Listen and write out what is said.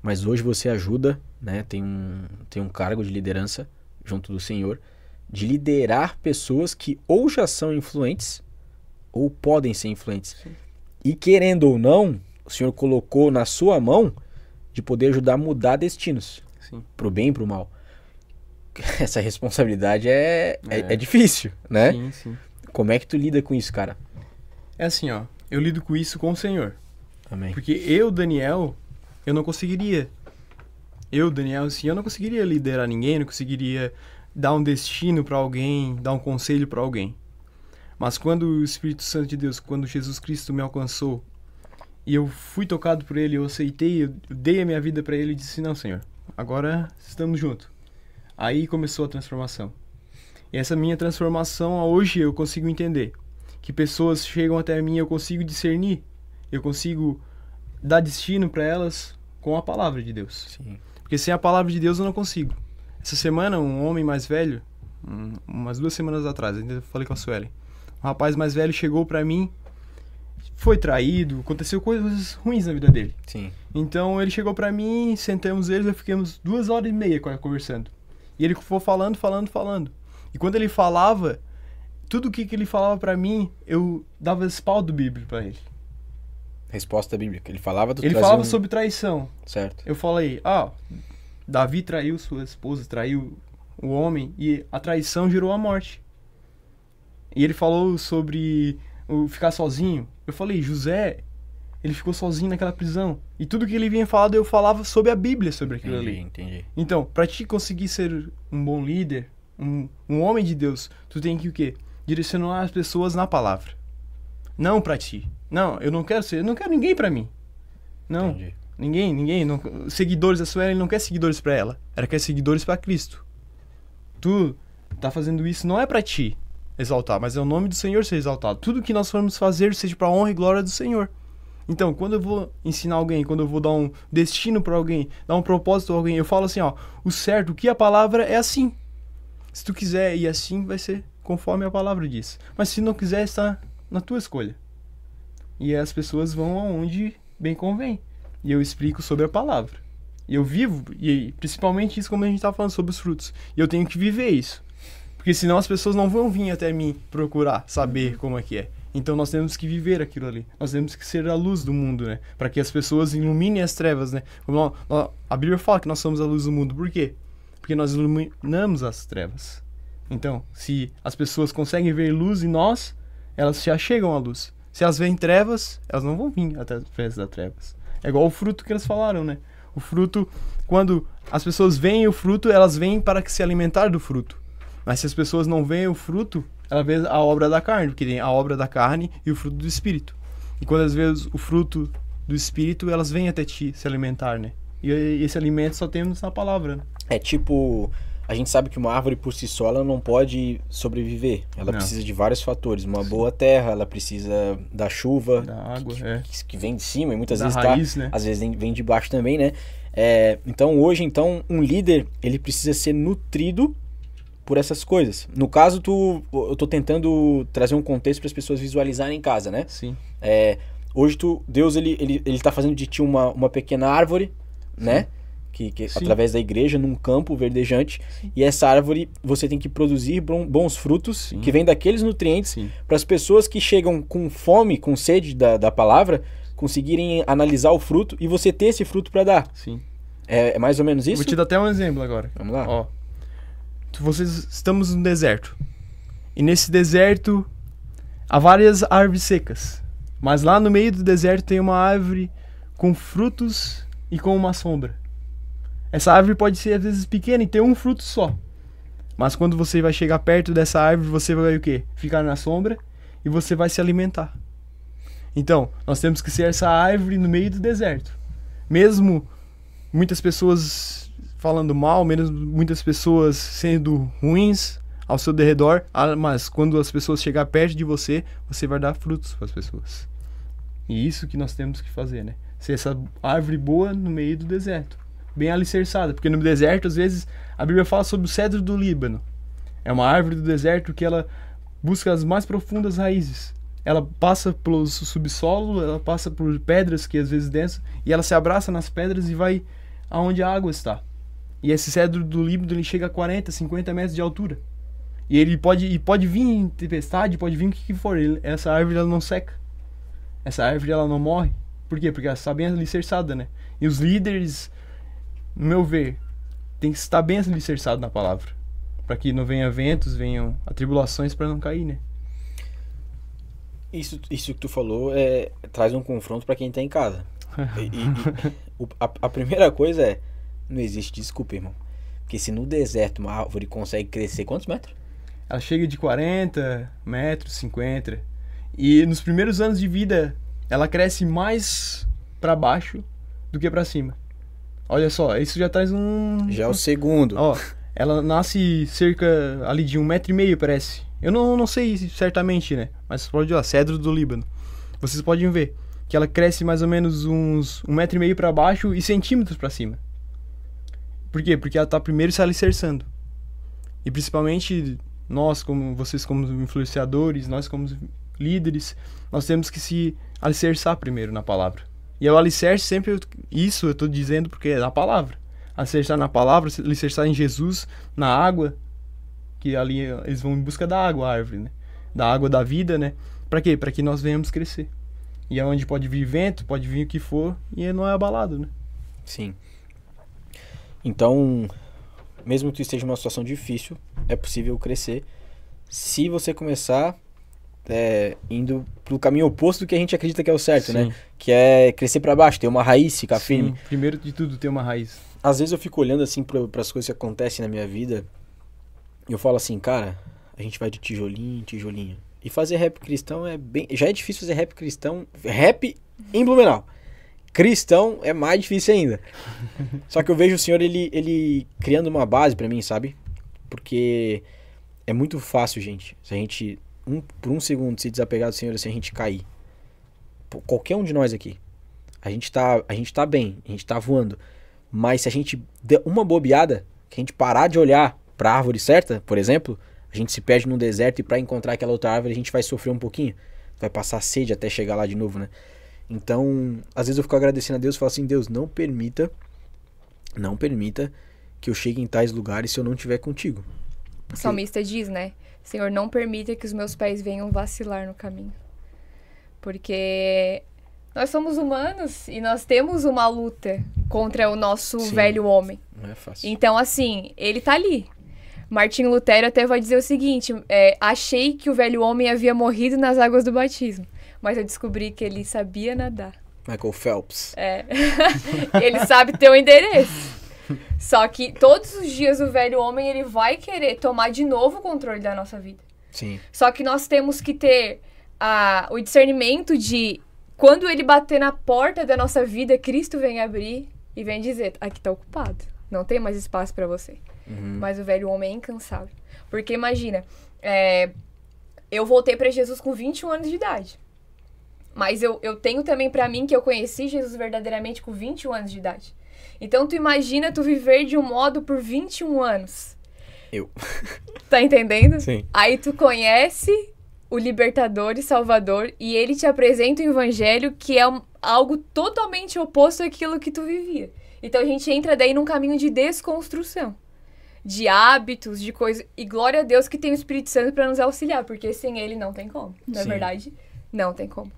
mas hoje você ajuda, né? Tem um cargo de liderança junto do Senhor, de liderar pessoas que ou já são influentes ou podem ser influentes. Sim. E querendo ou não, o Senhor colocou na sua mão de poder ajudar a mudar destinos, Sim. pro bem e pro mal. Essa responsabilidade é difícil, né? Sim, sim. Como é que tu lida com isso, cara? É assim, ó. Eu lido com isso com o Senhor. Amém. Porque eu, Daniel, eu não conseguiria. Eu, Daniel, assim, eu não conseguiria liderar ninguém, não conseguiria dar um destino pra alguém, dar um conselho pra alguém. Mas quando o Espírito Santo de Deus, quando Jesus Cristo me alcançou, e eu fui tocado por Ele, eu aceitei, eu dei a minha vida pra Ele e disse, não, Senhor, agora estamos juntos. Aí começou a transformação. E essa minha transformação, hoje eu consigo entender que pessoas chegam até mim, eu consigo discernir, eu consigo dar destino pra elas com a palavra de Deus. Sim. Porque sem a palavra de Deus eu não consigo. Essa semana, um homem mais velho, umas 2 semanas atrás, ainda falei com a Suelen, um rapaz mais velho chegou pra mim, foi traído, aconteceu coisas ruins na vida dele. Sim. Então ele chegou pra mim, sentamos eles e ficamos 2 horas e meia conversando. E ele foi falando. E quando ele falava, tudo o que ele falava pra mim, eu dava respaldo bíblico pra ele. Resposta bíblica. Ele falava do Ele falava sobre traição. Certo. Eu falei, Davi traiu sua esposa, traiu o homem, e a traição gerou a morte. E ele falou sobre ficar sozinho. Eu falei, José, ele ficou sozinho naquela prisão. E tudo que ele vinha falando, eu falava sobre a Bíblia, sobre aquilo ali. Entendi. Então, pra ti conseguir ser um bom líder, um homem de Deus, tu tem que o quê? Direcionar as pessoas na palavra. Não pra ti. Não, eu não quero ninguém pra mim. Não. Entendi. Ninguém. Seguidores da Suelen não quer seguidores pra ela. Ela quer seguidores pra Cristo. Tu tá fazendo isso não é pra ti exaltar, mas é o nome do Senhor ser exaltado. Tudo que nós formos fazer seja pra honra e glória do Senhor. Então, quando eu vou ensinar alguém, quando eu vou dar um destino pra alguém, dar um propósito a alguém, eu falo assim, o certo, o que a palavra é assim. Se tu quiser ir assim, vai ser conforme a palavra diz. Mas se não quiser, está na tua escolha. E as pessoas vão aonde bem convém. E eu explico sobre a palavra. E eu vivo, e principalmente isso como a gente tá falando sobre os frutos. E eu tenho que viver isso. Porque senão as pessoas não vão vir até mim procurar saber como é que é. Então nós temos que viver aquilo ali. Nós temos que ser a luz do mundo, né? Para que as pessoas iluminem as trevas, né? Como a Bíblia fala que nós somos a luz do mundo. Por quê? Porque nós iluminamos as trevas. Então, se as pessoas conseguem ver luz em nós, elas já chegam à luz. Se elas veem trevas, elas não vão vir através das trevas. É igual o fruto que eles falaram, né? O fruto, quando as pessoas veem o fruto, elas vêm para se alimentar do fruto. Mas se as pessoas não veem o fruto, ela vê a obra da carne, porque tem a obra da carne e o fruto do Espírito. E quando às vezes o fruto do Espírito, elas vêm até ti se alimentar, né? E esse alimento só temos na palavra, né? É tipo, a gente sabe que uma árvore por si só ela não pode sobreviver. Ela Não. precisa de vários fatores. Uma boa terra, ela precisa da chuva, Da água, que vem de cima e muitas Da vezes raiz, né? às vezes vem de baixo também, né? Então hoje, um líder, ele precisa ser nutrido por essas coisas. No caso, eu tô tentando trazer um contexto para as pessoas visualizarem em casa, né? Sim. Hoje Deus ele tá fazendo de ti uma pequena árvore, né? Que Sim. através da igreja, num campo verdejante. E essa árvore, você tem que produzir bons frutos, Sim. que vêm daqueles nutrientes, Sim. para as pessoas que chegam com fome, com sede da palavra, conseguirem analisar o fruto e você ter esse fruto para dar. Sim. É mais ou menos isso? Vou te dar até um exemplo agora. Vamos lá. Ó, estamos no deserto. E nesse deserto há várias árvores secas. Mas lá no meio do deserto tem uma árvore com frutos e com uma sombra. Essa árvore pode ser às vezes pequena e ter um fruto só. Mas quando você vai chegar perto dessa árvore, você vai o quê? Ficar na sombra e você vai se alimentar. Então, nós temos que ser essa árvore no meio do deserto. Mesmo muitas pessoas falando mal, muitas pessoas sendo ruins ao seu derredor, mas quando as pessoas chegar perto de você, você vai dar frutos para as pessoas. E isso que nós temos que fazer, né? Ser essa árvore boa no meio do deserto. Bem alicerçada, porque no deserto, às vezes, a Bíblia fala sobre o cedro do Líbano. É uma árvore do deserto que ela busca as mais profundas raízes. Ela passa pelo subsolo, ela passa por pedras que às vezes densas, e ela se abraça nas pedras e vai aonde a água está. E esse cedro do Líbano, ele chega a 40, 50 metros de altura. E ele pode vir tempestade, pode vir o que for. Essa árvore, ela não seca. Essa árvore, ela não morre. Por quê? Porque ela está bem alicerçada, né? E os líderes, no meu ver, tem que estar bem alicerçado na palavra. Para que não venha ventos, venham atribulações para não cair, né? Isso que tu falou traz um confronto para quem tá em casa. A primeira coisa é, não existe desculpa, irmão. Porque se no deserto uma árvore consegue crescer quantos metros? Ela chega de 40 metros, 50. E nos primeiros anos de vida, ela cresce mais para baixo do que para cima. Olha só, isso já traz um... Já é o segundo. Ó, ela nasce cerca ali de 1,5 metro, parece. Eu não sei certamente, né? Mas pode olhar, cedro do Líbano. Vocês podem ver que ela cresce mais ou menos uns 1,5 metro para baixo e centímetros para cima. Por quê? Porque ela tá primeiro se alicerçando. E principalmente nós, vocês como influenciadores, nós como líderes, nós temos que se alicerçar primeiro na palavra. E o alicerce sempre, isso eu tô dizendo porque é na palavra. Alicerçar na palavra, alicerçar em Jesus, na água, que ali eles vão em busca da água, a árvore, né? Da água da vida, né? Pra quê? Pra que nós venhamos crescer. E é onde pode vir vento, pode vir o que for, e não é abalado, né? Sim. Então, mesmo que tu esteja numa situação difícil, é possível crescer se você começar indo pro caminho oposto do que a gente acredita que é o certo, Sim. né? Que é crescer pra baixo, ter uma raiz, ficar firme. Sim, primeiro de tudo, ter uma raiz. Às vezes eu fico olhando assim pras coisas que acontecem na minha vida e eu falo assim, cara, a gente vai de tijolinho em tijolinho. E fazer rap cristão já é difícil fazer rap cristão, rap em Blumenau. Cristão é mais difícil ainda. Só que eu vejo o Senhor, ele criando uma base pra mim, sabe? Porque é muito fácil, gente, se a gente, por um segundo, se desapegar do Senhor, assim, a gente cair. Qualquer um de nós aqui. A gente tá bem, a gente tá voando. Mas se a gente der uma bobeada, que a gente parar de olhar pra árvore certa, por exemplo, a gente se perde num deserto e pra encontrar aquela outra árvore a gente vai sofrer um pouquinho. Vai passar sede até chegar lá de novo, né? Então, às vezes eu fico agradecendo a Deus e falo assim, Deus, não permita que eu chegue em tais lugares se eu não estiver contigo. O salmista diz, né? Senhor, não permita que os meus pés venham vacilar no caminho. Porque nós somos humanos e nós temos uma luta contra o nosso velho homem. Não é fácil. Então, assim, ele tá ali. Martinho Lutero até vai dizer o seguinte, achei que o velho homem havia morrido nas águas do batismo, mas eu descobri que ele sabia nadar. Michael Phelps. Ele sabe ter o endereço. Só que todos os dias o velho homem, ele vai querer tomar de novo o controle da nossa vida. Sim. Só que nós temos que ter o discernimento de, quando ele bater na porta da nossa vida, Cristo vem abrir e vem dizer, aqui tá ocupado, não tem mais espaço pra você. Uhum. Mas o velho homem é incansável. Porque imagina, eu voltei pra Jesus com 21 anos de idade. Mas eu tenho também pra mim que eu conheci Jesus verdadeiramente com 21 anos de idade. Então tu imagina tu viver de um modo por 21 anos. Tá entendendo? Sim. Aí tu conhece o libertador e salvador e ele te apresenta o evangelho que é algo totalmente oposto àquilo que tu vivia. Então a gente entra daí num caminho de desconstrução. De hábitos, de coisas. E glória a Deus que tem o Espírito Santo pra nos auxiliar, porque sem ele não tem como. Na verdade, não tem como.